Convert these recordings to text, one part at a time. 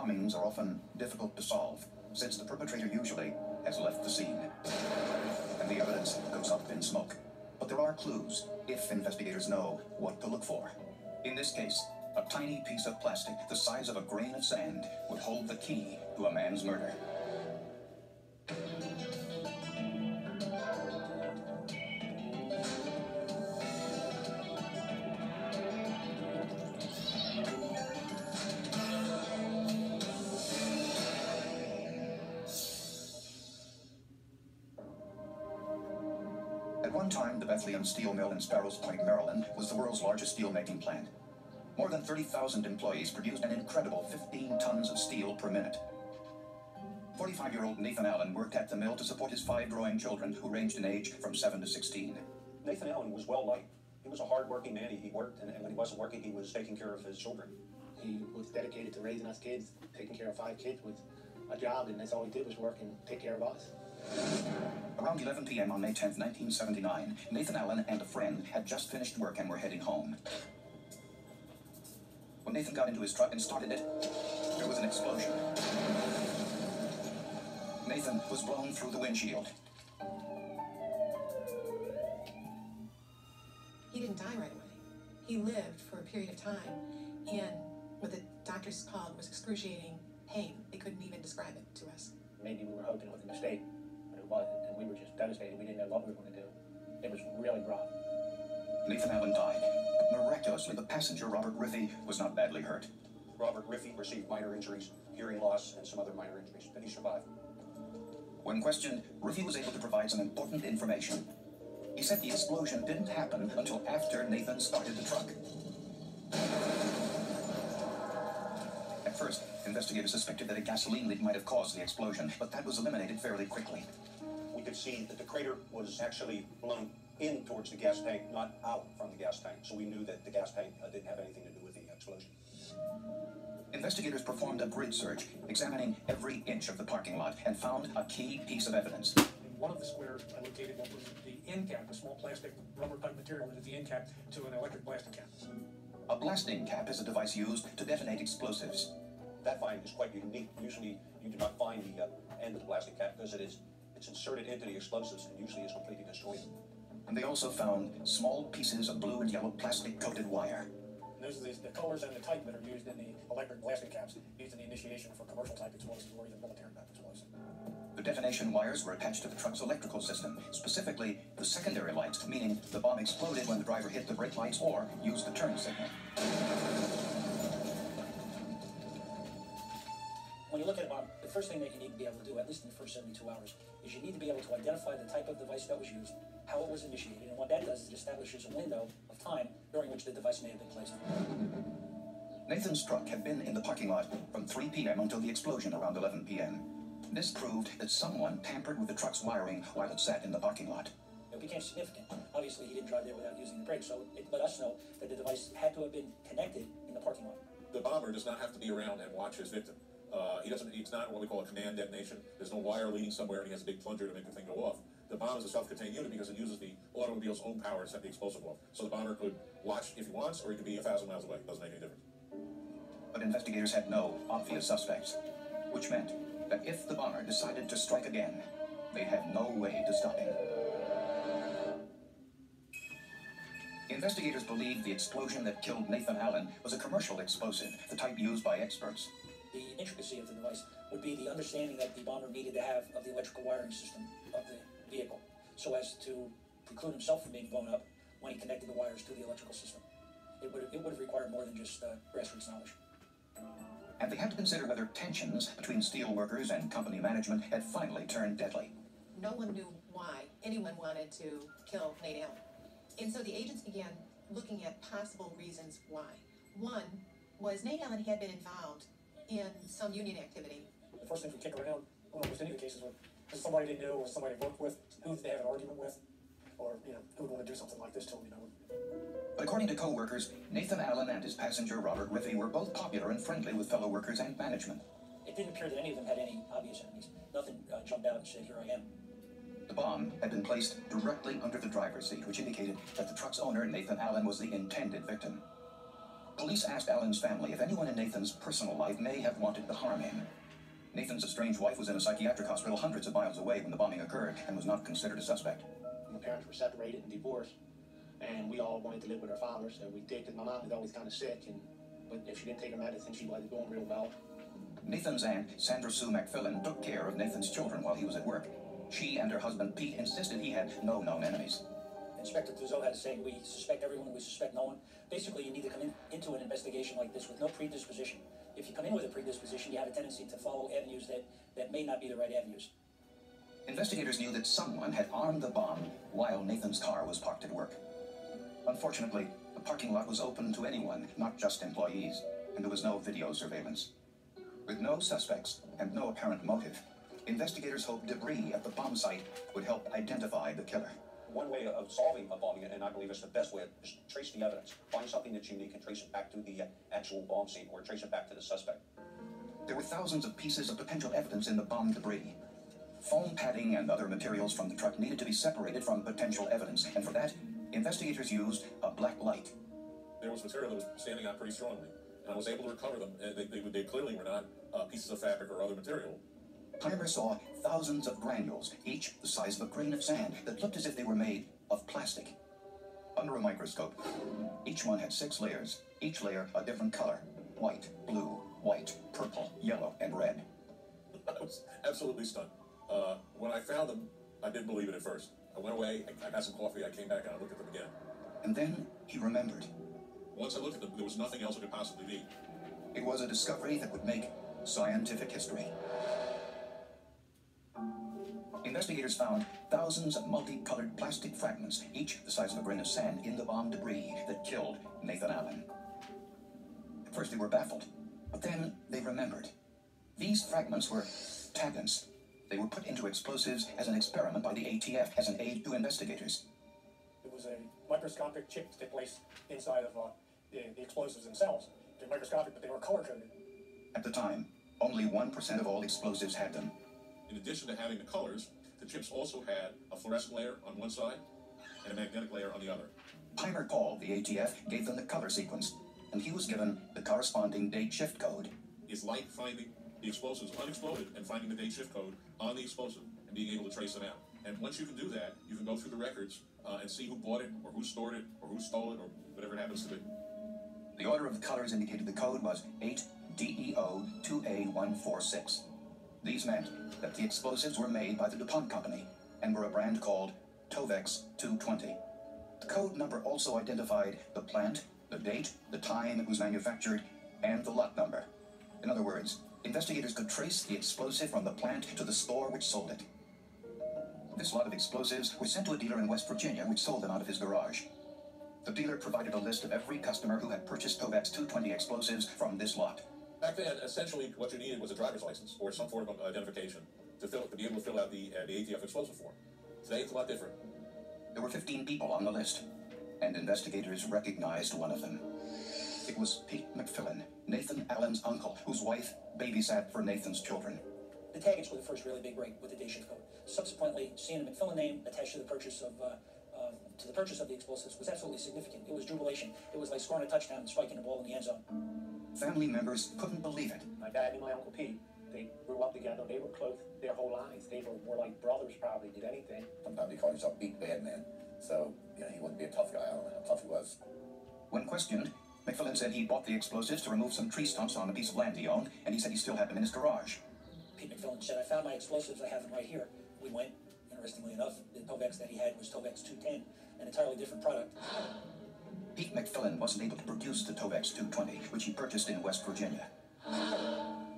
bombings are often difficult to solve, since the perpetrator usually has left the scene, and the evidence goes up in smoke. But there are clues if investigators know what to look for. In this case, a tiny piece of plastic the size of a grain of sand would hold the key to a man's murder. At one time, the Bethlehem Steel Mill in Sparrows Point, Maryland, was the world's largest steel-making plant. More than 30,000 employees produced an incredible 15 tons of steel per minute. 45-year-old Nathan Allen worked at the mill to support his 5 growing children who ranged in age from 7 to 16. Nathan Allen was well-liked. He was a hard-working man. He worked, and when he wasn't working, he was taking care of his children. He was dedicated to raising us kids, taking care of 5 kids with a job, and that's all he did was work and take care of us. Around 11 p.m. on May 10, 1979, Nathan Allen and a friend had just finished work and were heading home. When Nathan got into his truck and started it, there was an explosion. Nathan was blown through the windshield. He didn't die right away. He lived for a period of time, and what the doctors called was excruciating pain. They couldn't even describe it to us. Maybe we were hoping it was a mistake, but it wasn't, and we were just devastated. We didn't know what we were going to do. It was really rough. Nathan Allen died, but miraculously, the passenger, Robert Riffey, was not badly hurt. Robert Riffey received minor injuries, hearing loss, and some other minor injuries, but he survived. When questioned, Riffey was able to provide some important information. He said the explosion didn't happen until after Nathan started the truck. At first, investigators suspected that a gasoline leak might have caused the explosion, but that was eliminated fairly quickly. We could see that the crater was actually blown in towards the gas tank, not out from the gas tank, so we knew that the gas tank didn't have anything to do with the explosion. Investigators performed a grid search, examining every inch of the parking lot, and found a key piece of evidence. In one of the squares, I located what was the end cap, a small plastic rubber pipe material that is the end cap to an electric blasting cap. A blasting cap is a device used to detonate explosives. That find is quite unique. Usually, you do not find the end of the plastic cap because it's inserted into the explosives and usually is completely destroyed. And they also found small pieces of blue and yellow plastic-coated wire. And those are the colors and the type that are used in the electric blasting caps, used in the initiation for commercial type explosives or even military type explosives. The detonation wires were attached to the truck's electrical system, specifically the secondary lights, meaning the bomb exploded when the driver hit the brake lights or used the turn signal. When you look at a bomb, the first thing that you need to be able to do, at least in the first 72 hours, is you need to be able to identify the type of device that was used, how it was initiated, and what that does is it establishes a window of time during which the device may have been placed. Nathan's truck had been in the parking lot from 3 p.m. until the explosion around 11 p.m. This proved that someone tampered with the truck's wiring while it sat in the parking lot. It became significant. Obviously, he didn't drive there without using the brakes, so it let us know that the device had to have been connected in the parking lot. The bomber does not have to be around and watch his victim. It's not what we call a command detonation. There's no wire leading somewhere and he has a big plunger to make the thing go off. The bomb is a self-contained unit because it uses the automobile's own power to set the explosive off. So the bomber could watch if he wants, or he could be 1,000 miles away. It doesn't make any difference. But investigators had no obvious suspects, which meant that if the bomber decided to strike again, they had no way to stop him. Investigators believed the explosion that killed Nathan Allen was a commercial explosive, the type used by experts. The intricacy of the device would be the understanding that the bomber needed to have of the electrical wiring system of the vehicle, so as to preclude himself from being blown up when he connected the wires to the electrical system. It would have required more than just grassroots knowledge. And they had to consider whether tensions between steel workers and company management had finally turned deadly. No one knew why anyone wanted to kill Nate Allen. And so the agents began looking at possible reasons why. One was Nate Allen had been involved in some union activity. The first thing we kick around in almost any of the cases was somebody they knew or somebody they worked with, who they had an argument with, or who would want to do something like this to them, But according to co-workers, Nathan Allen and his passenger Robert Riffey were both popular and friendly with fellow workers and management. It didn't appear that any of them had any obvious enemies. Nothing jumped out and said, "Here I am." The bomb had been placed directly under the driver's seat, which indicated that the truck's owner, Nathan Allen, was the intended victim. Police asked Allen's family if anyone in Nathan's personal life may have wanted to harm him. Nathan's estranged wife was in a psychiatric hospital hundreds of miles away when the bombing occurred and was not considered a suspect. My parents were separated and divorced, and we all wanted to live with our fathers, and we did because my mom was always kind of sick, but if she didn't take her medicine, she wasn't doing real well. Nathan's aunt, Sandra Sue McFillan, took care of Nathan's children while he was at work. She and her husband Pete insisted he had no known enemies. Inspector Clouseau had a saying, we suspect everyone, we suspect no one. Basically, you need to come into an investigation like this with no predisposition. If you come in with a predisposition, you have a tendency to follow avenues that may not be the right avenues. Investigators knew that someone had armed the bomb while Nathan's car was parked at work. Unfortunately, the parking lot was open to anyone, not just employees, and there was no video surveillance. With no suspects and no apparent motive, investigators hoped debris at the bomb site would help identify the killer. One way of solving a bombing, and I believe it's the best way, is trace the evidence. Find something that's unique and trace it back to the actual bomb scene, or trace it back to the suspect. There were thousands of pieces of potential evidence in the bomb debris. Foam padding and other materials from the truck needed to be separated from potential evidence, and for that, investigators used a black light. There was material that was standing out pretty strongly, and I was able to recover them. They clearly were not pieces of fabric or other material. Palmer saw thousands of granules, each the size of a grain of sand, that looked as if they were made of plastic. Under a microscope, each one had 6 layers, each layer a different color: white, blue, white, purple, yellow, and red. I was absolutely stunned. When I found them, I didn't believe it at first. I went away, I got some coffee, I came back and I looked at them again. And then he remembered. Once I looked at them, there was nothing else it could possibly be. It was a discovery that would make scientific history. Investigators found thousands of multicolored plastic fragments, each the size of a grain of sand, in the bomb debris that killed Nathan Allen. At first they were baffled, but then they remembered. These fragments were taggants. They were put into explosives as an experiment by the ATF as an aid to investigators. It was a microscopic chip that they placed inside of the explosives themselves. They're microscopic, but they were color-coded. At the time, only 1% of all explosives had them. In addition to having the colors, the chips also had a fluorescent layer on one side and a magnetic layer on the other. Palmer called the ATF, gave them the color sequence, and he was given the corresponding date shift code. It's like finding the explosives unexploded and finding the date shift code on the explosive and being able to trace them out. And once you can do that, you can go through the records and see who bought it, or who stored it, or who stole it, or whatever it happens to be. The order of the colors indicated the code was 8DEO2A146. These meant that the explosives were made by the DuPont Company and were a brand called Tovex 220. The code number also identified the plant, the date, the time it was manufactured, and the lot number. In other words, investigators could trace the explosive from the plant to the store which sold it. This lot of explosives was sent to a dealer in West Virginia which sold them out of his garage. The dealer provided a list of every customer who had purchased Tovex 220 explosives from this lot. Back then, essentially, what you needed was a driver's license or some form of identification to be able to fill out the ATF explosive form. Today, it's a lot different. There were 15 people on the list, and investigators recognized one of them. It was Pete McFillan, Nathan Allen's uncle, whose wife babysat for Nathan's children. The taggants were the first really big break with the day shift code. Subsequently, seeing the McFillan name attached to the purchase of the explosives was absolutely significant. It was jubilation. It was like scoring a touchdown and striking a ball in the end zone. Family members couldn't believe it. My dad and my Uncle Pete, they grew up together. They were close their whole lives. They were more like brothers, probably, did anything. Sometimes he called himself Beat Bad Man. So, he wouldn't be a tough guy. I don't know how tough he was. When questioned, McFillan said he bought the explosives to remove some tree stumps on a piece of land he owned, and he said he still had them in his garage. Pete McFillan said, I found my explosives, I have them right here. We went, interestingly enough, the Tovex that he had was Tovex 210, an entirely different product. Pete McFillan wasn't able to produce the Tovex 220, which he purchased in West Virginia.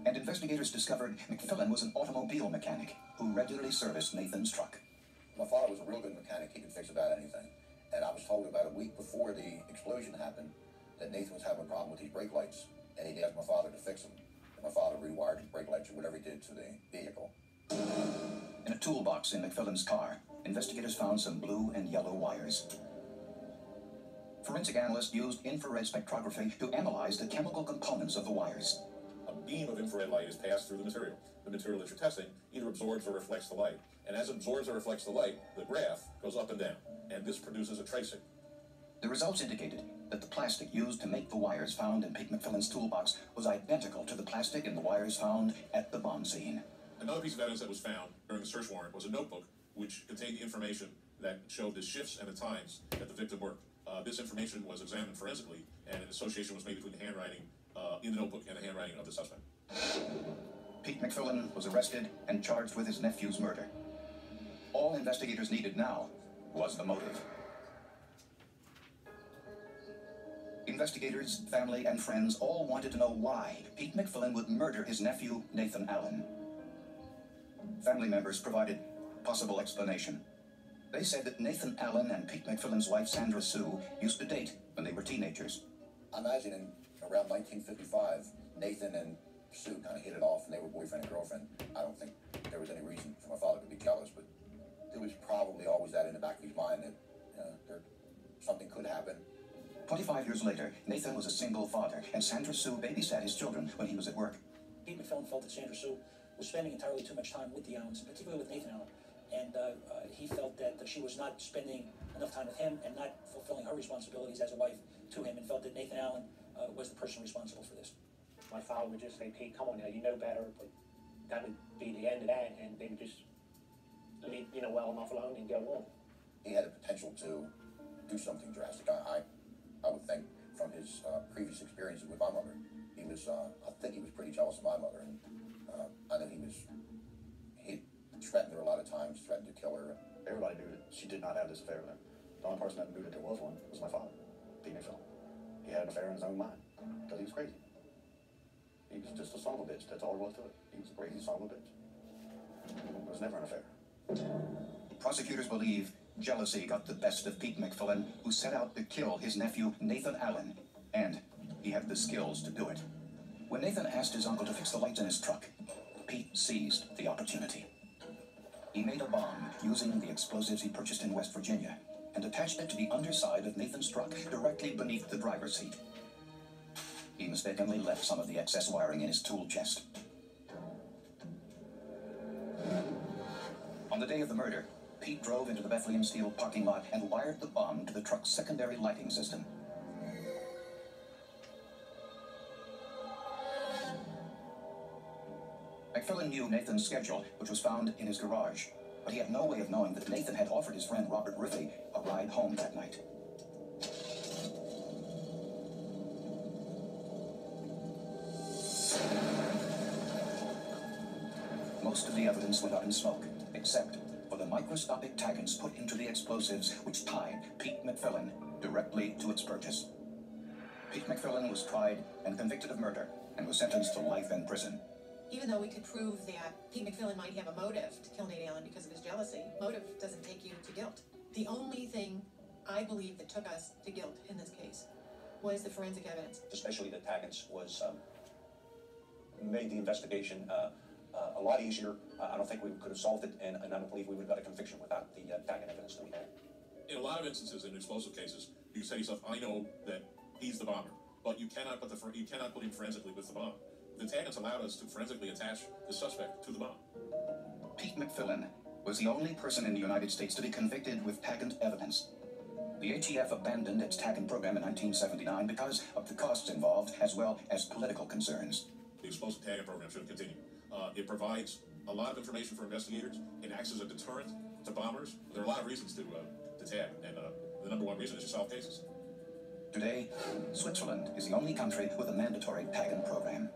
And investigators discovered McFillan was an automobile mechanic who regularly serviced Nathan's truck. My father was a real good mechanic. He could fix about anything. And I was told about a week before the explosion happened that Nathan was having a problem with his brake lights, and he'd asked my father to fix them. And my father rewired his brake lights or whatever he did to the vehicle. In a toolbox in McFillan's car, investigators found some blue and yellow wires. Forensic analysts used infrared spectrography to analyze the chemical components of the wires. A beam of infrared light is passed through the material. The material that you're testing either absorbs or reflects the light. And as it absorbs or reflects the light, the graph goes up and down. And this produces a tracing. The results indicated that the plastic used to make the wires found in Pete McFillan's toolbox was identical to the plastic in the wires found at the bomb scene. Another piece of evidence that was found during the search warrant was a notebook which contained information that showed the shifts and the times that the victim worked. This information was examined forensically, and an association was made between the handwriting in the notebook and the handwriting of the suspect. Pete McFillan was arrested and charged with his nephew's murder. All investigators needed now was the motive. Investigators, family, and friends all wanted to know why Pete McFillan would murder his nephew, Nathan Allen. Family members provided possible explanation. They said that Nathan Allen and Pete McFillan's wife, Sandra Sue, used to date when they were teenagers. I imagine in around 1955, Nathan and Sue kind of hit it off, and they were boyfriend and girlfriend. I don't think there was any reason for my father to be jealous, but there was probably always that in the back of his mind that something could happen. 25 years later, Nathan was a single father, and Sandra Sue babysat his children when he was at work. Pete McFillan felt that Sandra Sue was spending entirely too much time with the Allens, particularly with Nathan Allen. And he felt that she was not spending enough time with him and not fulfilling her responsibilities as a wife to him, and felt that Nathan Allen was the person responsible for this. My father would just say, Pete, come on now, you know better, but that would be the end of that, and they would just leave, well enough alone and go on. He had the potential to do something drastic. I would think from his previous experiences with my mother, he was, I think he was pretty jealous of my mother, and I know he threatened her a lot of times, threatened to kill her. Everybody knew that she did not have this affair with him. The only person that knew that there was one was my father, Pete McFillan. He had an affair in his own mind, because he was crazy. He was just a son of a bitch, that's all there was to it. He was a crazy son of a bitch. It was never an affair. Prosecutors believe jealousy got the best of Pete McFillan, who set out to kill his nephew, Nathan Allen, and he had the skills to do it. When Nathan asked his uncle to fix the lights in his truck, Pete seized the opportunity. He made a bomb using the explosives he purchased in West Virginia and attached it to the underside of Nathan's truck directly beneath the driver's seat. He mistakenly left some of the excess wiring in his tool chest. On the day of the murder, Pete drove into the Bethlehem Steel parking lot and wired the bomb to the truck's secondary lighting system. McFillan knew Nathan's schedule, which was found in his garage, but he had no way of knowing that Nathan had offered his friend Robert Ruthie a ride home that night. Most of the evidence went up in smoke, except for the microscopic taggants put into the explosives which tied Pete McFillan directly to its purchase. Pete McFillan was tried and convicted of murder and was sentenced to life in prison. Even though we could prove that Pete McFillan might have a motive to kill Nate Allen because of his jealousy, motive doesn't take you to guilt. The only thing I believe that took us to guilt in this case was the forensic evidence. Especially the taggants was made the investigation a lot easier. I don't think we could have solved it, and I don't believe we would have got a conviction without the taggant evidence that we had. In a lot of instances, in explosive cases, you say to yourself, I know that he's the bomber, but you cannot put him forensically with the bomb. The taggants allowed us to forensically attach the suspect to the bomb. Pete McFillan was the only person in the United States to be convicted with taggant evidence. The ATF abandoned its taggant program in 1979 because of the costs involved, as well as political concerns. The explosive tagging program should continue. It provides a lot of information for investigators. It acts as a deterrent to bombers. There are a lot of reasons to tag, and the number one reason is to solve cases. Today, Switzerland is the only country with a mandatory taggant program.